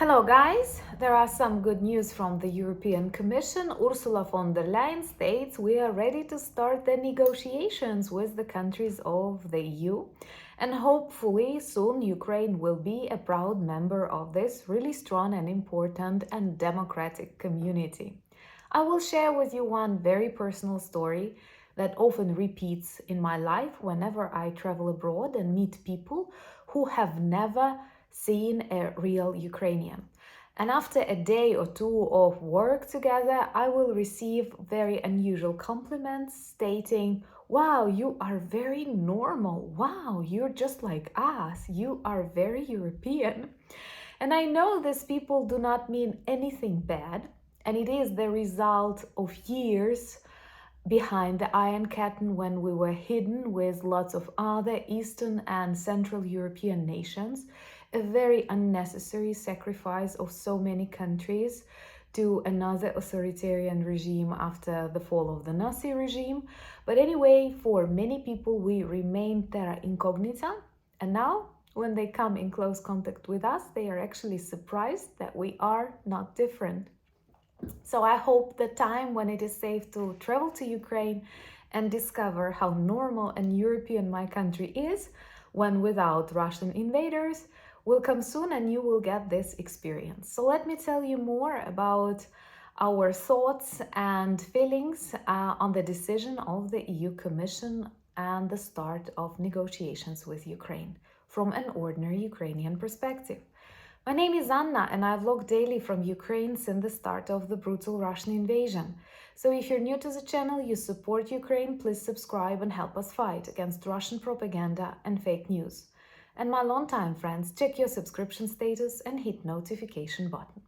Hello guys, there are some good news from the European Commission. Ursula von der Leyen states we are ready to start the negotiations with the countries of the EU, and hopefully soon Ukraine will be a proud member of this really strong and important and democratic community. I will share with you one very personal story that often repeats in my life whenever I travel abroad and meet people who have never seen a real Ukrainian. And after a day or two of work together, I will receive very unusual compliments stating, "Wow, you are very normal. Wow, you're just like us. You are very European." And I know these people do not mean anything bad, and it is the result of years behind the Iron Curtain when we were hidden with lots of other Eastern and Central European nations, a very unnecessary sacrifice of so many countries to another authoritarian regime after the fall of the Nazi regime. But anyway, for many people, we remain terra incognita, and now when they come in close contact with us, they are actually surprised that we are not different. So I hope the time when it is safe to travel to Ukraine and discover how normal and European my country is, when without Russian invaders, will come soon and you will get this experience. So let me tell you more about our thoughts and feelings on the decision of the EU Commission and the start of negotiations with Ukraine from an ordinary Ukrainian perspective. My name is Anna and I vlog daily from Ukraine since the start of the brutal Russian invasion. So if you're new to the channel, you support Ukraine, please subscribe and help us fight against Russian propaganda and fake news. And my longtime friends, check your subscription status and hit notification button.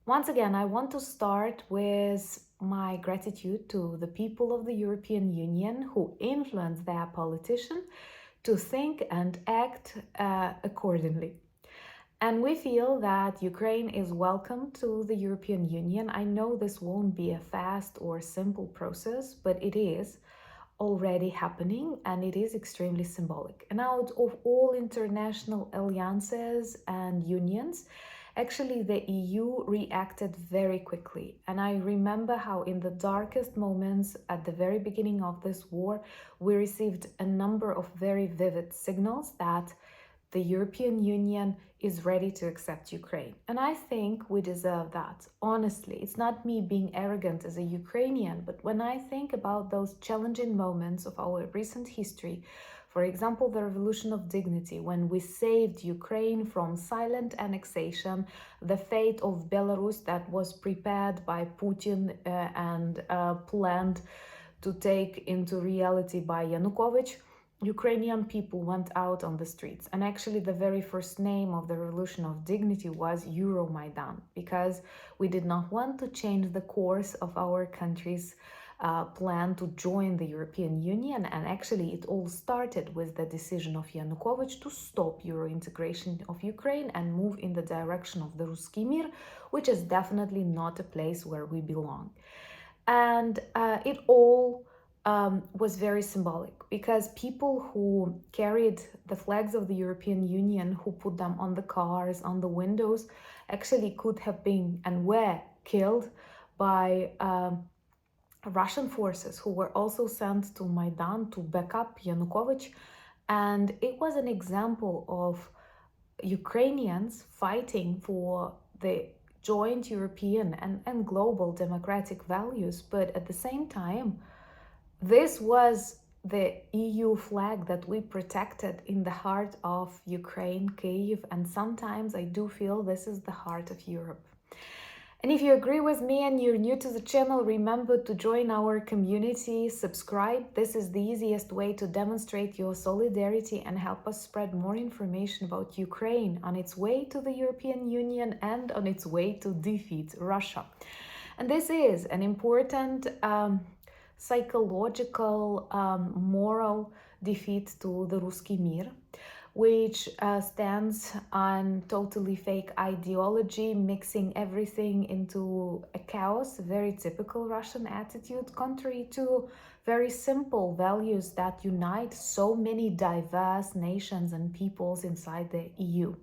Once again, I want to start with my gratitude to the people of the European Union who influence their politicians to think and act accordingly. And we feel that Ukraine is welcome to the European Union. I know this won't be a fast or simple process, but it is already happening and it is extremely symbolic. And out of all international alliances and unions, actually the EU reacted very quickly. And I remember how in the darkest moments at the very beginning of this war, we received a number of very vivid signals that the European Union is ready to accept Ukraine. And I think we deserve that. Honestly, it's not me being arrogant as a Ukrainian, but when I think about those challenging moments of our recent history, for example, the Revolution of Dignity, when we saved Ukraine from silent annexation, the fate of Belarus that was prepared by Putin and planned to take into reality by Yanukovych, Ukrainian people went out on the streets. And actually the very first name of the Revolution of Dignity was Euromaidan, because we did not want to change the course of our country's plan to join the European Union. And actually it all started with the decision of Yanukovych to stop Euro integration of Ukraine and move in the direction of the Ruski Mir, which is definitely not a place where we belong. And it all was very symbolic, because people who carried the flags of the European Union, who put them on the cars, on the windows, actually could have been and were killed by Russian forces who were also sent to Maidan to back up Yanukovych. And it was an example of Ukrainians fighting for the joint European and global democratic values, but at the same time, this was the EU flag that we protected in the heart of Ukraine, Kyiv, and sometimes I do feel this is the heart of Europe. And if you agree with me and you're new to the channel, remember to join our community, subscribe. This is the easiest way to demonstrate your solidarity and help us spread more information about Ukraine on its way to the European Union and on its way to defeat Russia. And this is an important psychological, moral defeat to the Ruski Mir, which stands on totally fake ideology, mixing everything into a chaos, a very typical Russian attitude, contrary to very simple values that unite so many diverse nations and peoples inside the EU.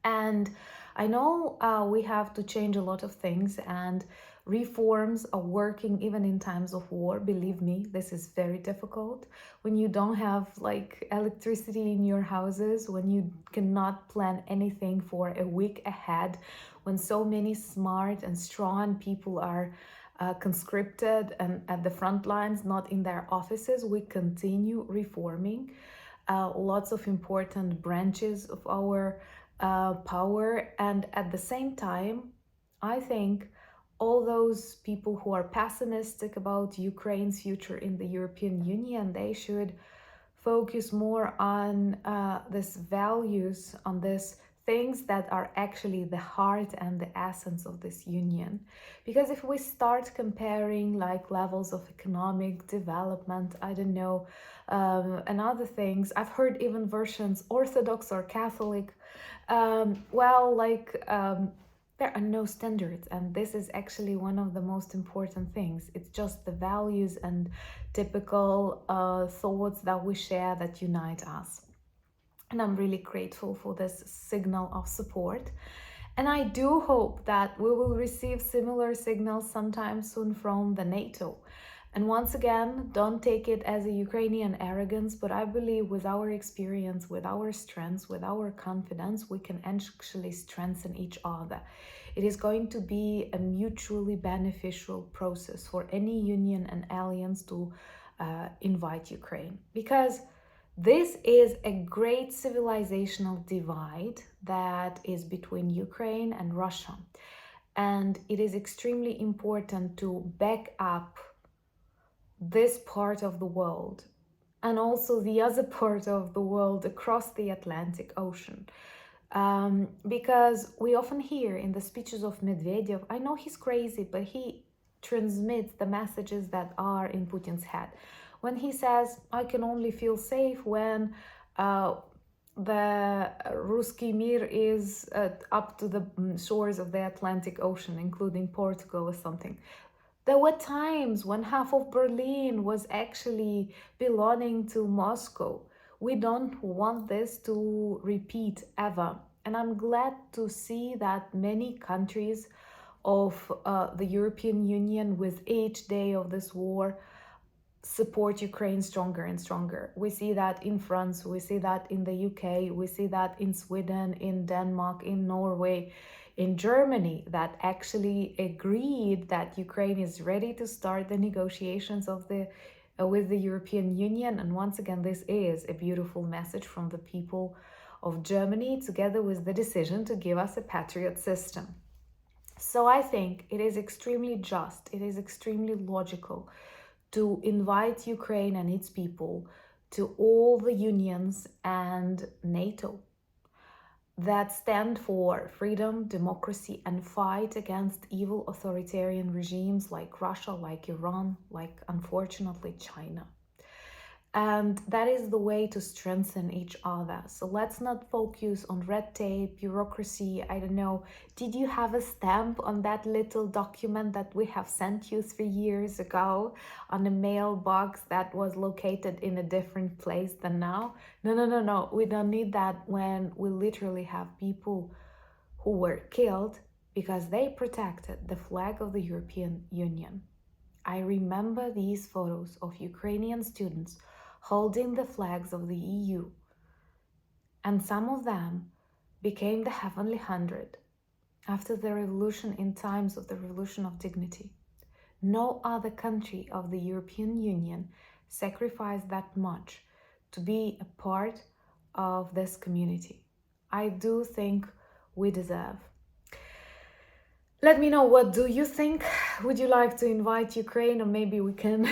And I know we have to change a lot of things, and reforms are working even in times of war. Believe me, this is very difficult. When you don't have like electricity in your houses, when you cannot plan anything for a week ahead, when so many smart and strong people are conscripted and at the front lines, not in their offices, we continue reforming lots of important branches of our power. And at the same time, I think all those people who are pessimistic about Ukraine's future in the European Union, they should focus more on these values, on these things that are actually the heart and the essence of this union. Because if we start comparing like levels of economic development, I don't know, and other things, I've heard even versions Orthodox or Catholic, there are no standards, and this is actually one of the most important things. It's just the values and typical thoughts that we share that unite us. And I'm really grateful for this signal of support. And I do hope that we will receive similar signals sometime soon from the NATO. And once again, don't take it as a Ukrainian arrogance, but I believe with our experience, with our strengths, with our confidence, we can actually strengthen each other. It is going to be a mutually beneficial process for any union and alliance to invite Ukraine, because this is a great civilizational divide that is between Ukraine and Russia. And it is extremely important to back up this part of the world and also the other part of the world across the Atlantic Ocean. Because we often hear in the speeches of Medvedev, I know he's crazy, but he transmits the messages that are in Putin's head. When he says, I can only feel safe when the Ruski Mir is up to the shores of the Atlantic Ocean, including Portugal or something. There were times when half of Berlin was actually belonging to Moscow. We don't want this to repeat ever. And I'm glad to see that many countries of the European Union, with each day of this war, support Ukraine stronger and stronger. We see that in France, we see that in the UK, we see that in Sweden, in Denmark, in Norway, in Germany, that actually agreed that Ukraine is ready to start the negotiations of with the European Union. And once again, this is a beautiful message from the people of Germany, together with the decision to give us a patriot system. So I think it is extremely just, it is extremely logical to invite Ukraine and its people to all the unions and NATO that stand for freedom, democracy, and fight against evil authoritarian regimes like Russia, like Iran, like unfortunately China. And that is the way to strengthen each other. So let's not focus on red tape, bureaucracy. I don't know. Did you have a stamp on that little document that we have sent you 3 years ago on a mailbox that was located in a different place than now? No. We don't need that when we literally have people who were killed because they protected the flag of the European Union. I remember these photos of Ukrainian students holding the flags of the EU, and some of them became the Heavenly Hundred after the revolution, in times of the Revolution of Dignity. No other country of the European Union sacrificed that much to be a part of this community. I do think we deserve. Let me know, what do you think? Would you like to invite Ukraine, or maybe we can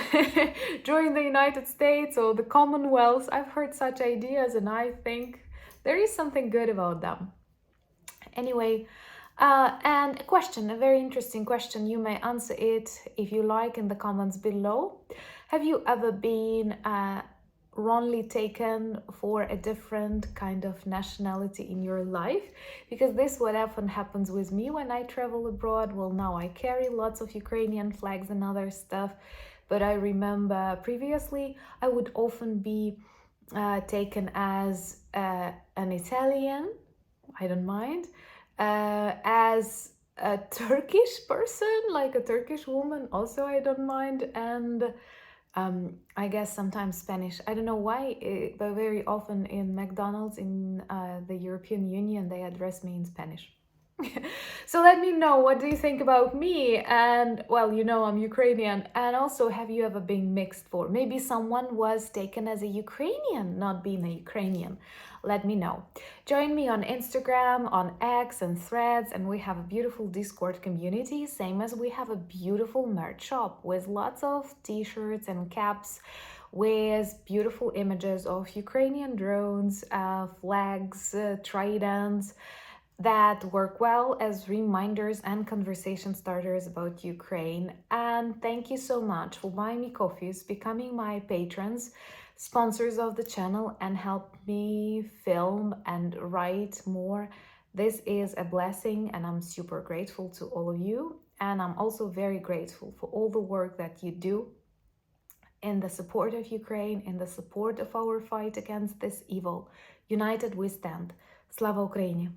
join the United States or the Commonwealth? I've heard such ideas and I think there is something good about them. Anyway, and a question, a very interesting question. You may answer it if you like in the comments below. Have you ever been wrongly taken for a different kind of nationality in your life? Because this what often happens with me when I travel abroad. Well, now I carry lots of Ukrainian flags and other stuff, but I remember previously I would often be taken as an Italian. I don't mind. As a Turkish person, like a Turkish woman, also I don't mind. And I guess sometimes Spanish. I don't know why, but very often in McDonald's in the European Union, they address me in Spanish. So let me know, what do you think about me? And well, you know, I'm Ukrainian. And also, have you ever been mixed for? Maybe someone was taken as a Ukrainian, not being a Ukrainian. Let me know. Join me on Instagram, on X, and Threads, and we have a beautiful Discord community, same as we have a beautiful merch shop with lots of t-shirts and caps with beautiful images of Ukrainian drones, flags, tridents that work well as reminders and conversation starters about Ukraine. And thank you so much for buying me coffees, becoming my patrons, sponsors of the channel, and help me film and write more. This is a blessing, and I'm super grateful to all of you. And I'm also very grateful for all the work that you do in the support of Ukraine, in the support of our fight against this evil. United we stand. Slava Ukraini!